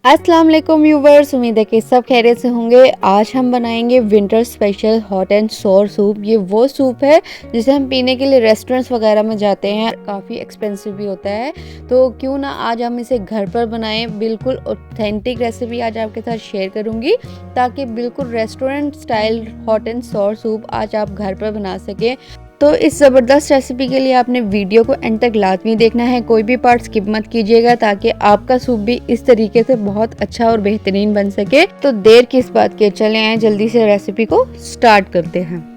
अस्सलाम वालेकुम व्यूवर्स, उम्मीद है कि सब खैरियत से होंगे। आज हम बनाएंगे विंटर स्पेशल हॉट एंड सोर सूप। ये वो सूप है जिसे हम पीने के लिए रेस्टोरेंट्स वगैरह में जाते हैं, काफ़ी एक्सपेंसिव भी होता है। तो क्यों ना आज हम इसे घर पर बनाएं। बिल्कुल ऑथेंटिक रेसिपी आज आपके साथ शेयर करूंगी ताकि बिल्कुल रेस्टोरेंट स्टाइल हॉट एंड सोर सूप आज आप घर पर बना सकें। तो इस ज़बरदस्त रेसिपी के लिए आपने वीडियो को एंड तक लाजमी देखना है, कोई भी पार्ट स्किप मत कीजिएगा ताकि आपका सूप भी इस तरीके से बहुत अच्छा और बेहतरीन बन सके। तो देर किस बात के, चले आए जल्दी से रेसिपी को स्टार्ट करते हैं।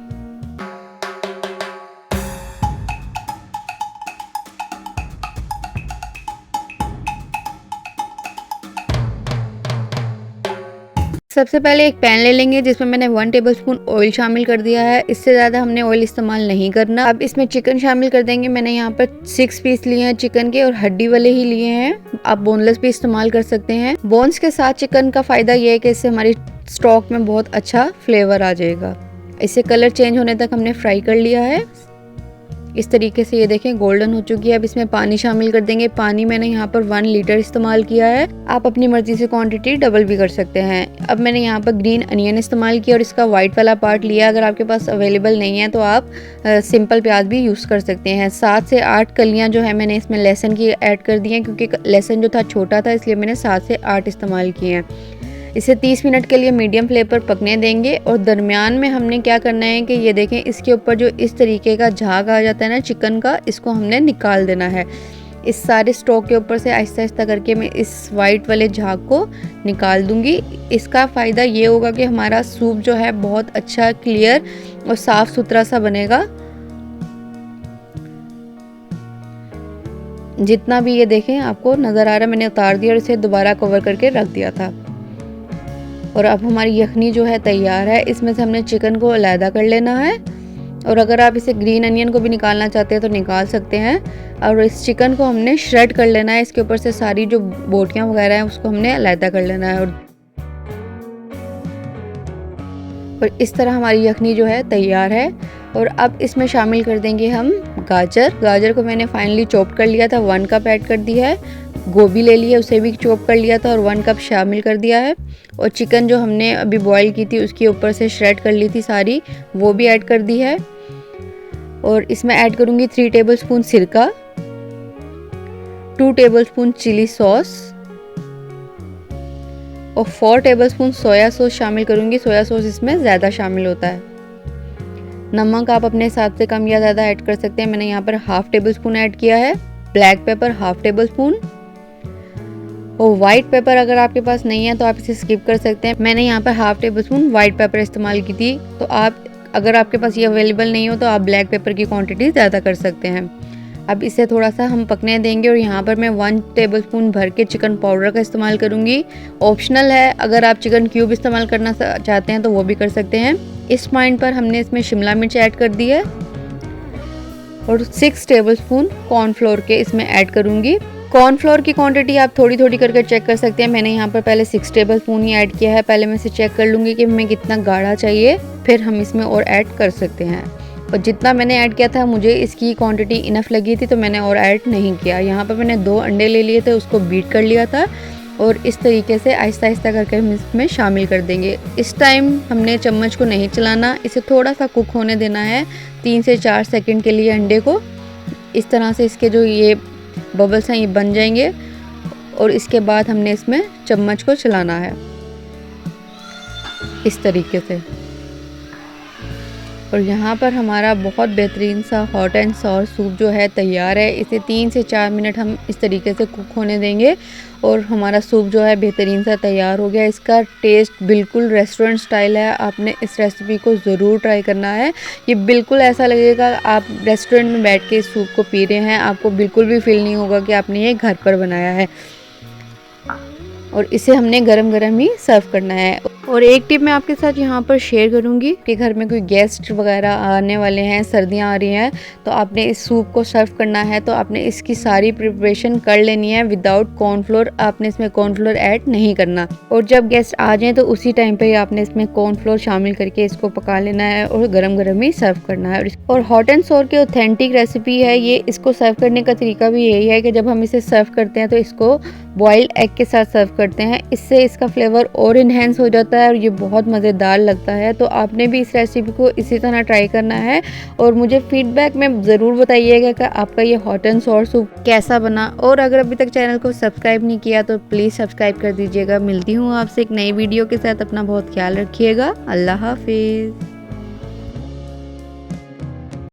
सबसे पहले एक पैन ले लेंगे जिसमें मैंने 1 टेबलस्पून ऑयल शामिल कर दिया है। इससे ज़्यादा हमने ऑयल इस्तेमाल नहीं करना। अब इसमें चिकन शामिल कर देंगे। मैंने यहाँ पर 6 पीस लिए हैं चिकन के और हड्डी वाले ही लिए हैं। आप बोनलेस भी इस्तेमाल कर सकते हैं। बोन्स के साथ चिकन का फ़ायदा ये है कि इससे हमारी स्टॉक में बहुत अच्छा फ्लेवर आ जाएगा। इसे कलर चेंज होने तक हमने फ्राई कर लिया है। इस तरीके से ये देखें गोल्डन हो चुकी है। अब इसमें पानी शामिल कर देंगे। पानी मैंने यहाँ पर 1 लीटर इस्तेमाल किया है। आप अपनी मर्जी से क्वांटिटी डबल भी कर सकते हैं। अब मैंने यहाँ पर ग्रीन अनियन इस्तेमाल किया और इसका वाइट वाला पार्ट लिया। अगर आपके पास अवेलेबल नहीं है तो आप सिंपल प्याज भी यूज़ कर सकते हैं। 7 से 8 कलियाँ जो है मैंने इसमें लहसुन की ऐड कर दी हैं, क्योंकि लहसुन जो था छोटा था इसलिए मैंने 7 से 8 इस्तेमाल किए हैं। इसे 30 मिनट के लिए मीडियम फ्लेम पर पकने देंगे। और दरमियान में हमने क्या करना है कि ये देखें इसके ऊपर जो इस तरीके का झाग आ जाता है ना चिकन का, इसको हमने निकाल देना है। इस सारे स्टॉक के ऊपर से आहिस्ता आहिस्ता करके मैं इस वाइट वाले झाग को निकाल दूंगी। इसका फ़ायदा ये होगा कि हमारा सूप जो है बहुत अच्छा क्लियर और साफ़ सुथरा सा बनेगा। जितना भी ये देखें आपको नज़र आ रहा है, मैंने उतार दिया और इसे दोबारा कवर करके रख दिया था। और अब हमारी यखनी जो है तैयार है। इसमें से हमने चिकन को अलहदा कर लेना है। और अगर आप इसे ग्रीन अनियन को भी निकालना चाहते हैं तो निकाल सकते हैं। और इस चिकन को हमने श्रेड कर लेना है। इसके ऊपर से सारी जो बोटियां वगैरह हैं उसको हमने अलहदा कर लेना है। और इस तरह हमारी यखनी जो है तैयार है। और अब इसमें शामिल कर देंगे हम गाजर को मैंने फाइनली चॉप कर लिया था, 1 कप ऐड कर दिया है। गोभी ले लिया, उसे भी चॉप कर लिया था और 1 कप शामिल कर दिया है। और चिकन जो हमने अभी बॉईल की थी उसके ऊपर से श्रेड कर ली थी सारी, वो भी ऐड कर दी है। और इसमें ऐड करूँगी 3 टेबलस्पून सिरका, 2 टेबलस्पून चिली सॉस और 4 टेबलस्पून सोया सॉस शामिल करूँगी। सोया सॉस इसमें ज़्यादा शामिल होता है। नमक आप अपने हिसाब से कम या ज़्यादा ऐड कर सकते हैं। मैंने यहाँ पर 1/2 टेबलस्पून ऐड किया है। Black pepper 1/2 tablespoon. और वाइट पेपर अगर आपके पास नहीं है तो आप इसे स्किप कर सकते हैं। मैंने यहाँ पर 1/2 टेबलस्पून वाइट पेपर इस्तेमाल की थी। तो आप अगर आपके पास ये अवेलेबल नहीं हो तो आप ब्लैक पेपर की क्वांटिटी ज़्यादा कर सकते हैं। अब इसे थोड़ा सा हम पकने देंगे। और यहाँ पर मैं 1 टेबलस्पून भर के चिकन पाउडर का इस्तेमाल करूँगी। ऑप्शनल है, अगर आप चिकन क्यूब इस्तेमाल करना चाहते हैं तो वो भी कर सकते हैं। इस पॉइंट पर हमने इसमें शिमला मिर्च ऐड कर दी है। और 6 टेबलस्पून कॉर्नफ्लोर के इसमें ऐड करूँगी। कॉर्नफ्लोर की क्वांटिटी आप थोड़ी थोड़ी करके चेक कर सकते हैं। मैंने यहाँ पर पहले 6 टेबलस्पून ही ऐड किया है। पहले मैं इसे चेक कर लूँगी कि हमें कितना गाढ़ा चाहिए, फिर हम इसमें और ऐड कर सकते हैं। और जितना मैंने ऐड किया था मुझे इसकी क्वांटिटी इनफ लगी थी तो मैंने और ऐड नहीं किया। यहाँ पर मैंने 2 अंडे ले लिए थे, उसको बीट कर लिया था। और इस तरीके से आहिस्ता आहिस्ता करके हम इसमें शामिल कर देंगे। इस टाइम हमने चम्मच को नहीं चलाना, इसे थोड़ा सा कुक होने देना है 3 से 4 सेकंड के लिए अंडे को। इस तरह से इसके जो ये बबल्स हैं ये बन जाएंगे। और इसके बाद हमने इसमें चम्मच को चलाना है इस तरीके से। और यहाँ पर हमारा बहुत बेहतरीन सा हॉट एंड सॉर सूप जो है तैयार है। इसे 3 से 4 मिनट हम इस तरीके से कुक होने देंगे और हमारा सूप जो है बेहतरीन सा तैयार हो गया। इसका टेस्ट बिल्कुल रेस्टोरेंट स्टाइल है। आपने इस रेसिपी को ज़रूर ट्राई करना है। ये बिल्कुल ऐसा लगेगा आप रेस्टोरेंट में बैठ के इस सूप को पी रहे हैं। आपको बिल्कुल भी फील नहीं होगा कि आपने ये घर पर बनाया है। और इसे हमने गरम गरम ही सर्व करना है। और एक टिप मैं आपके साथ यहाँ पर शेयर करूँगी कि घर में कोई गेस्ट वगैरह आने वाले हैं, सर्दियाँ आ रही हैं, तो आपने इस सूप को सर्व करना है तो आपने इसकी सारी प्रिपरेशन कर लेनी है विदाउट कॉर्नफ्लोर। आपने इसमें कॉर्नफ्लोर ऐड नहीं करना और जब गेस्ट आ जाएँ तो उसी टाइम पर ही आपने इसमें कॉर्नफ्लोर शामिल करके इसको पका लेना है और गरम गरम ही सर्व करना है। और हॉट एंड सोर की ऑथेंटिक रेसिपी है ये। इसको सर्व करने का तरीका भी यही है कि जब हम इसे सर्व करते हैं तो इसको बॉइल्ड एग के साथ सर्व करते हैं, इससे इसका फ्लेवर और इन्हेंस हो जाता है और ये बहुत मज़ेदार लगता है। तो आपने भी इस रेसिपी को इसी तरह ट्राई करना है और मुझे फीडबैक में ज़रूर बताइएगा कि आपका ये हॉट एंड सोर सूप कैसा बना। और अगर अभी तक चैनल को सब्सक्राइब नहीं किया तो प्लीज़ सब्सक्राइब कर दीजिएगा। मिलती हूँ आपसे एक नई वीडियो के साथ। अपना बहुत ख्याल रखिएगा। अल्लाह हाफिज़।